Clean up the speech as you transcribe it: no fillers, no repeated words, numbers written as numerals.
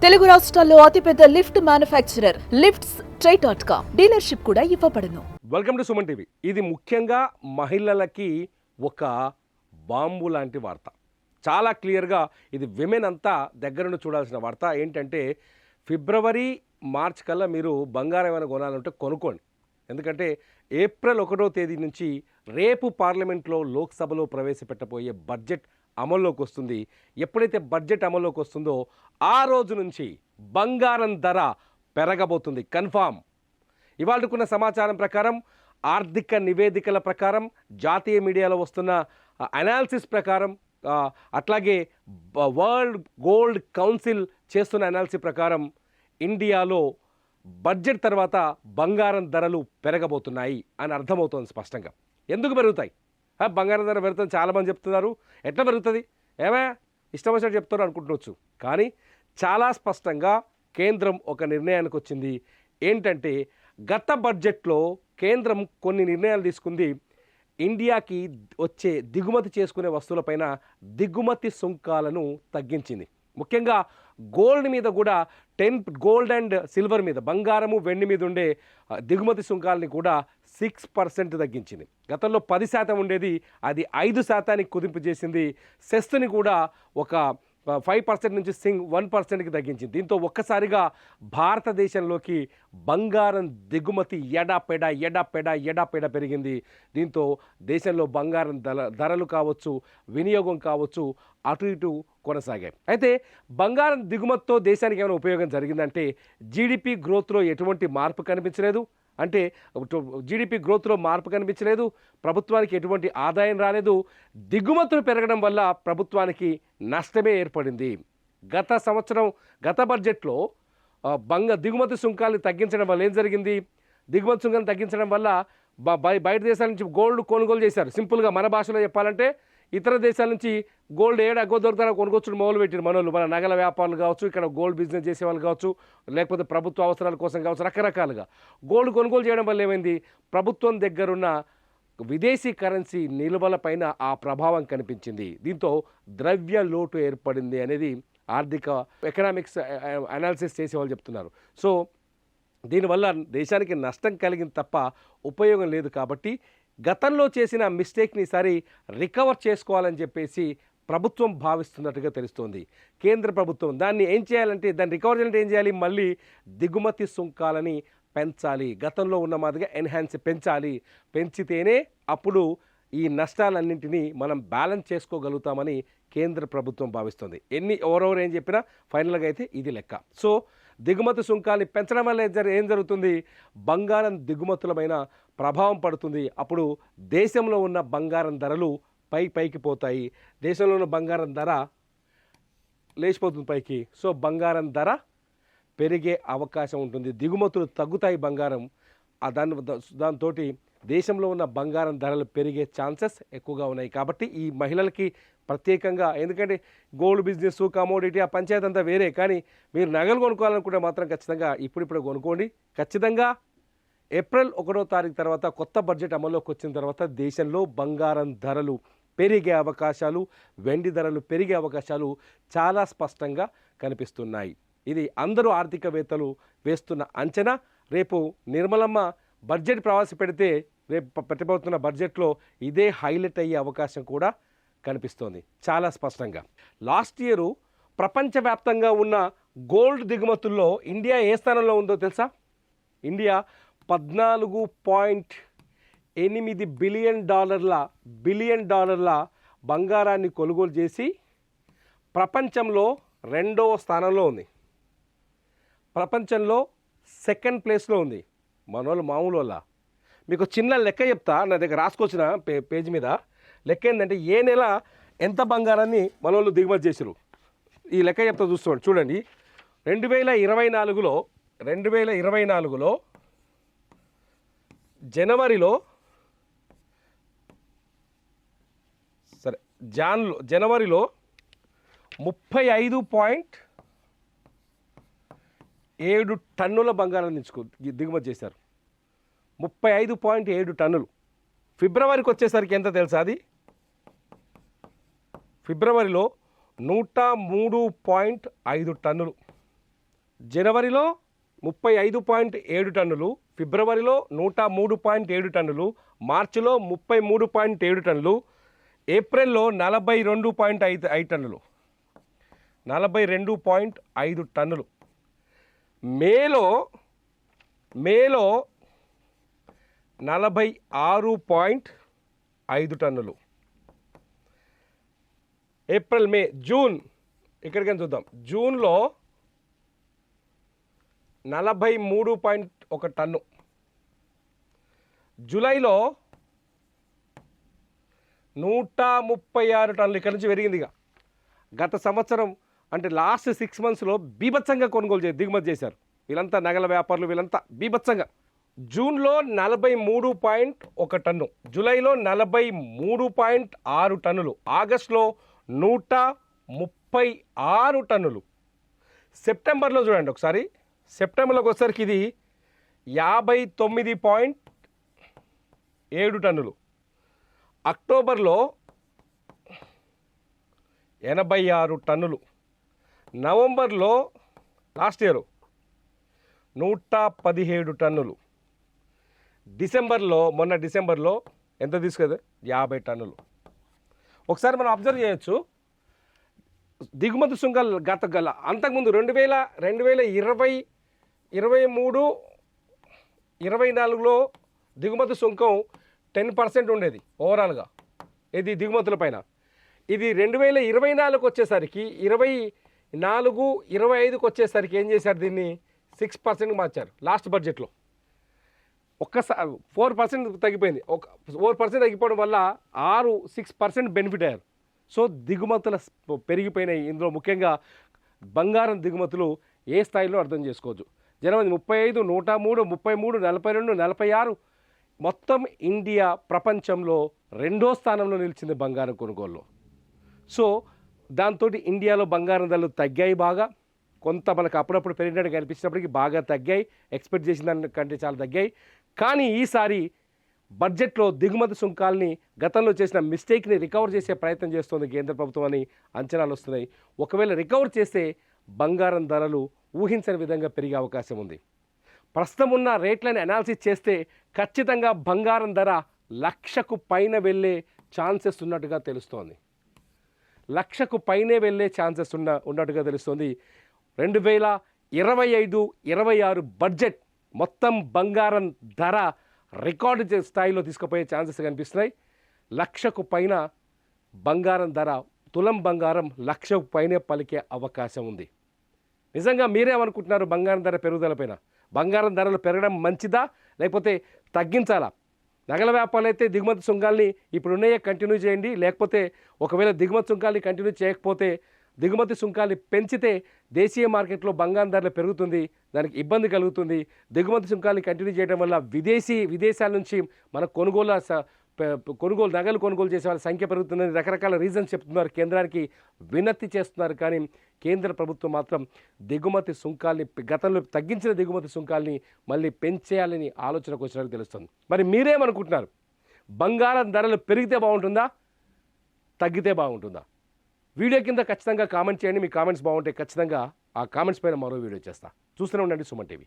తెలుగు రాష్ట్రాల్లో అతిపెద్ద lift manufacturer lifts ట్రై.com dealership కూడా ఇవ్వబడును. Welcome to Suman TV. ఇది ముఖ్యంగా మహిళలకి ఒక బాంబు లాంటి వార్త. చాలా క్లియర్గా ఇది విమెన్ అంతా దగ్గరుండి చూడాల్సిన వార్త. ఏంటంటే ఫిబ్రవరి మార్చ్ కల్లా మీరు బంగారం ఏమైనా కొనాలంటే కొనుక్కోండి. ఎందుకంటే ఏప్రిల్ 1వ తేదీ నుంచి రేపు పార్లమెంట్లో లోక్సభలో ప్రవేశపెట్టబోయే బడ్జెట్ అమల్లోకి వస్తుంది. ఎప్పుడైతే బడ్జెట్ అమల్లోకి వస్తుందో ఆ రోజు నుంచి బంగారం ధర పెరగబోతుంది కన్ఫామ్. ఇవాళకున్న సమాచారం ప్రకారం, ఆర్థిక నివేదికల ప్రకారం, జాతీయ మీడియాలో వస్తున్న అనాలిసిస్ ప్రకారం, అట్లాగే వరల్డ్ గోల్డ్ కౌన్సిల్ చేస్తున్న అనాలిసిస్ ప్రకారం ఇండియాలో బడ్జెట్ తర్వాత బంగారం ధరలు పెరగబోతున్నాయి అని అర్థమవుతోంది స్పష్టంగా. ఎందుకు పెరుగుతాయి? బంగారం ధర పెరుగుతుంది చాలామంది చెప్తున్నారు. ఎట్లా పెరుగుతుంది? ఏమైనా ఇష్టం వచ్చినట్టు చెప్తారు అనుకుంటువచ్చు. కానీ చాలా స్పష్టంగా కేంద్రం ఒక నిర్ణయానికి వచ్చింది. ఏంటంటే గత బడ్జెట్లో కేంద్రం కొన్ని నిర్ణయాలు తీసుకుంది. ఇండియాకి వచ్చే దిగుమతి చేసుకునే వస్తువులపైన దిగుమతి సుంకాలను తగ్గించింది. ముఖ్యంగా గోల్డ్ మీద కూడా గోల్డ్ అండ్ సిల్వర్ మీద, బంగారము వెండి మీద ఉండే దిగుమతి సుంకాలని కూడా 6% తగ్గించింది. గతంలో 10% ఉండేది, అది 5%కి కుదింపు చేసింది. సెస్ని కూడా ఒక 5% నుంచి 1%కి తగ్గించింది. దీంతో ఒక్కసారిగా భారతదేశంలోకి బంగారం దిగుమతి ఎడాపెడా పెరిగింది. దీంతో దేశంలో బంగారం ధరలు కావచ్చు, వినియోగం కావచ్చు, అటు ఇటు కొనసాగాయి. అయితే బంగారం దిగుమతితో దేశానికి ఏమైనా ఉపయోగం జరిగిందంటే జీడిపి గ్రోత్లో ఎటువంటి మార్పు కనిపించలేదు. అంటే జీడిపి గ్రోత్లో మార్పు కనిపించలేదు, ప్రభుత్వానికి ఎటువంటి ఆదాయం రాలేదు. దిగుమతులు పెరగడం వల్ల ప్రభుత్వానికి నష్టమే ఏర్పడింది. గత బడ్జెట్లో దిగుమతి సుంకాలను తగ్గించడం వల్ల ఏం జరిగింది? దిగుమతి సుంకాలను తగ్గించడం వల్ల బయట దేశాల నుంచి గోల్డ్ కొనుగోలు చేశారు. సింపుల్గా మన భాషలో చెప్పాలంటే ఇతర దేశాల నుంచి గోల్డ్ ఏడాగో దొరుకుతారో కొనుక్కొచ్చుని మొదలుపెట్టిన మనోళ్ళు, మన నగల వ్యాపారులు కావచ్చు, ఇక్కడ గోల్డ్ బిజినెస్ చేసేవాళ్ళు కావచ్చు, లేకపోతే ప్రభుత్వ అవసరాల కోసం కావచ్చు, రకరకాలుగా గోల్డ్ కొనుగోలు చేయడం వల్ల ఏమైంది? ప్రభుత్వం దగ్గరున్న విదేశీ కరెన్సీ నిల్వల పైన ఆ ప్రభావం కనిపించింది. దీంతో ద్రవ్య లోటు ఏర్పడింది అనేది ఎకనామిక్స్ అనాలిసిస్ చేసేవాళ్ళు చెప్తున్నారు. సో దీనివల్ల దేశానికి నష్టం కలిగింది తప్ప ఉపయోగం లేదు. కాబట్టి గతంలో చేసిన మిస్టేక్ని ఈసారి రికవర్ చేసుకోవాలని చెప్పేసి ప్రభుత్వం భావిస్తున్నట్టుగా తెలుస్తోంది. కేంద్ర ప్రభుత్వం దాన్ని ఏం చేయాలంటే, దాన్ని రికవర్ చేయాలంటే ఏం చేయాలి? మళ్ళీ దిగుమతి సుంకాలని పెంచాలి. గతంలో ఉన్న మాదిరిగా పెంచాలి. పెంచితేనే అప్పుడు ఈ నష్టాలన్నింటినీ మనం బ్యాలెన్స్ చేసుకోగలుగుతామని కేంద్ర ప్రభుత్వం భావిస్తుంది. ఎవరెవరు ఏం చెప్పినా ఫైనల్గా అయితే ఇది లెక్క. సో దిగుమతి సుంకాన్ని పెంచడం వల్ల ఏం జరుగుతుంది? బంగారం దిగుమతులమైన ప్రభావం పడుతుంది. అప్పుడు దేశంలో ఉన్న బంగారం ధరలు పైకి పోతాయి. దేశంలో ఉన్న బంగారం ధర లేచిపోతుంది పైకి. సో బంగారం ధర పెరిగే అవకాశం ఉంటుంది. దిగుమతులు తగ్గుతాయి బంగారం. దాంతో దేశంలో ఉన్న బంగారం ధరలు పెరిగే ఛాన్సెస్ ఎక్కువగా ఉన్నాయి. కాబట్టి ఈ మహిళలకి ప్రత్యేకంగా, ఎందుకంటే గోల్డ్ బిజినెస్, కమోడిటీ, ఆ పంచాయతీ అంతా వేరే. కానీ మీరు నగలు కొనుక్కోవాలనుకుంటే మాత్రం ఖచ్చితంగా ఇప్పుడు కొనుక్కోండి. ఖచ్చితంగా ఏప్రిల్ 1వ తారీఖు తర్వాత కొత్త బడ్జెట్ అమల్లోకి వచ్చిన తర్వాత దేశంలో బంగారం ధరలు పెరిగే అవకాశాలు, వెండి ధరలు పెరిగే అవకాశాలు చాలా స్పష్టంగా కనిపిస్తున్నాయి. ఇది అందరూ ఆర్థికవేత్తలు వేస్తున్న అంచనా. రేపు నిర్మలమ్మ బడ్జెట్ ప్రవేశపెడితే రేపు పెట్టబోతున్న బడ్జెట్లో ఇదే హైలైట్ అయ్యే అవకాశం కూడా కనిపిస్తోంది చాలా స్పష్టంగా. లాస్ట్ ఇయర్ ప్రపంచవ్యాప్తంగా ఉన్న గోల్డ్ దిగుమతుల్లో ఇండియా ఏ స్థానంలో ఉందో తెలుసా? ఇండియా $14.8 బిలియన్ డాలర్ల బంగారాన్ని కొనుగోలు చేసి ప్రపంచంలో 2వ స్థానంలో ఉంది. ప్రపంచంలో 2nd ప్లేస్లో ఉంది. మనోళ్ళు మామూలు వల్ల మీకు చిన్న లెక్క చెప్తా, నా దగ్గర రాసుకొచ్చిన పేజీ మీద లెక్క ఏంటంటే ఏ నెల ఎంత బంగారాన్ని మనోళ్ళు దిగుమతి చేసారు ఈ లెక్క చెప్తా చూడండి. 2024లో జనవరిలో 35.7 టన్నుల బంగారం దిగుమతి చేశారు. 35.7 టన్నులు. ఫిబ్రవరికి వచ్చేసరికి ఎంత తెలుసా? అది ఫిబ్రవరిలో 103.5 టన్నులు. జనవరిలో 35.7 టన్నులు, ఫిబ్రవరిలో 103.7 టన్నులు, మార్చిలో 33.7 టన్నులు, ఏప్రిల్లో 42.5 టన్నులు, 42.5 టన్నులు, మేలో 46.5 టన్నులు, ఏప్రిల్, మే, జూన్ ఇక్కడికైనా చూద్దాం. జూన్లో 43.1 టన్ను, జూలైలో 136 టన్నులు. ఇక్కడ నుంచి పెరిగింది. ఇక గత సంవత్సరం అంటే లాస్ట్ 6 మంత్స్లో బీభత్సంగా కొనుగోలు దిగుమతి చేశారు వీళ్ళంతా, నగల వ్యాపారులు వీళ్ళంతా బీభత్సంగా. జూన్లో 43.1 టన్ను, జూలైలో 43.6 టన్నులు, ఆగస్టులో 136 టన్నులు. సెప్టెంబర్లో చూడండి ఒకసారి, సెప్టెంబర్లోకి వచ్చేసరికి ఇది 59.7 టన్నులు, అక్టోబర్లో 86 టన్నులు, నవంబర్లో లాస్ట్ ఇయర్ 117 టన్నులు, మొన్న డిసెంబర్లో ఎంత తీసుకెళ్ళి 50 టన్నులు. ఒకసారి మనం అబ్జర్వ్ చేయొచ్చు, దిగుమతి సుంకాలు అంతకుముందు 2020, 2023, 24లో దిగుమతి సుంకం 10% ఉండేది ఓవరాల్గా, ఇది దిగుమతుల పైన. ఇది 2024కి వచ్చేసరికి 24, 25కి వచ్చేసరికి ఏం చేశారు, దీన్ని 6% మార్చారు. లాస్ట్ బడ్జెట్లో ఒక్కసారి 4% తగ్గిపోయింది. 4% తగ్గిపోవడం వల్ల 6% బెనిఫిట్ అయ్యారు. సో దిగుమతుల పెరిగిపోయినాయి. ఇందులో ముఖ్యంగా బంగారం దిగుమతులు ఏ స్థాయిలో అర్థం చేసుకోవచ్చు. జనవరి 35, 103, 33, 42, 46, మొత్తం ఇండియా ప్రపంచంలో 2వ స్థానంలో నిలిచింది బంగారం కొనుగోలులో. సో దాంతో ఇండియాలో బంగారం ధరలు తగ్గాయి బాగా. కొంత మనకు అప్పుడప్పుడు పెరిగినట్టు కనిపించినప్పటికీ బాగా తగ్గాయి, ఎక్స్పెక్ట్ చేసిన దానికంటే చాలా తగ్గాయి. కానీ ఈసారి బడ్జెట్లో దిగుమతి సుంకాల్ని గతంలో చేసిన మిస్టేక్ని రికవర్ చేసే ప్రయత్నం చేస్తోంది కేంద్ర ప్రభుత్వం అని అంచనాలు వస్తున్నాయి. ఒకవేళ రికవర్ చేస్తే బంగారం ధరలు ఊహించని విధంగా పెరిగే అవకాశం ఉంది. ప్రస్తుతం ఉన్న రేట్లను అనాలిసిస్ చేస్తే ఖచ్చితంగా బంగారం ధర 1,00,000కు పైన వెళ్ళే ఛాన్సెస్ ఉన్నట్టుగా తెలుస్తోంది. 1,00,000కు పైనే వెళ్ళే ఛాన్సెస్ ఉన్నట్టుగా తెలుస్తోంది. 2025, 26 బడ్జెట్ మొత్తం బంగారం ధర రికార్డు స్థాయిలో తీసుకుపోయే ఛాన్సెస్ కనిపిస్తున్నాయి. 1,00,000కు పైన బంగారం ధర, తులం బంగారం 1,00,000కు పైనే పలికే అవకాశం ఉంది. నిజంగా మీరేమనుకుంటున్నారు బంగారం ధర పెరుగుదల పైన? బంగారం ధరలు పెరగడం మంచిదా లేకపోతే తగ్గించాలా? నగల వ్యాపారాలు అయితే దిగుమతి సుంకాల్ని ఇప్పుడున్నాయే కంటిన్యూ చేయండి, లేకపోతే ఒకవేళ దిగుమతి సుంకాల్ని కంటిన్యూ చేయకపోతే దిగుమతి సుంకాల్ని పెంచితే దేశీయ మార్కెట్లో బంగారం ధరలు పెరుగుతుంది, దానికి ఇబ్బంది కలుగుతుంది. దిగుమతి సుంకాల్ని కంటిన్యూ చేయడం వల్ల విదేశాల నుంచి మన నగలు కొనుగోలు చేసే వాళ్ళ సంఖ్య పెరుగుతుందని రకరకాల రీజన్స్ చెప్తున్నారు, కేంద్రానికి వినతి చేస్తున్నారు. కానీ కేంద్ర ప్రభుత్వం మాత్రం దిగుమతి సుంకాల్ని, గతంలో తగ్గించిన దిగుమతి సుంకాల్ని మళ్ళీ పెంచేయాలని ఆలోచనకు వచ్చినట్టు తెలుస్తుంది. మరి మీరేమనుకుంటున్నారు? బంగారం ధరలు పెరిగితే బాగుంటుందా, తగ్గితే బాగుంటుందా? వీడియో కింద ఖచ్చితంగా కామెంట్ చేయండి. మీ కామెంట్స్ బాగుంటే ఖచ్చితంగా ఆ కామెంట్స్ పైన మరో వీడియో చేస్తా. చూస్తూనే ఉండండి సుమన్ టీవీ.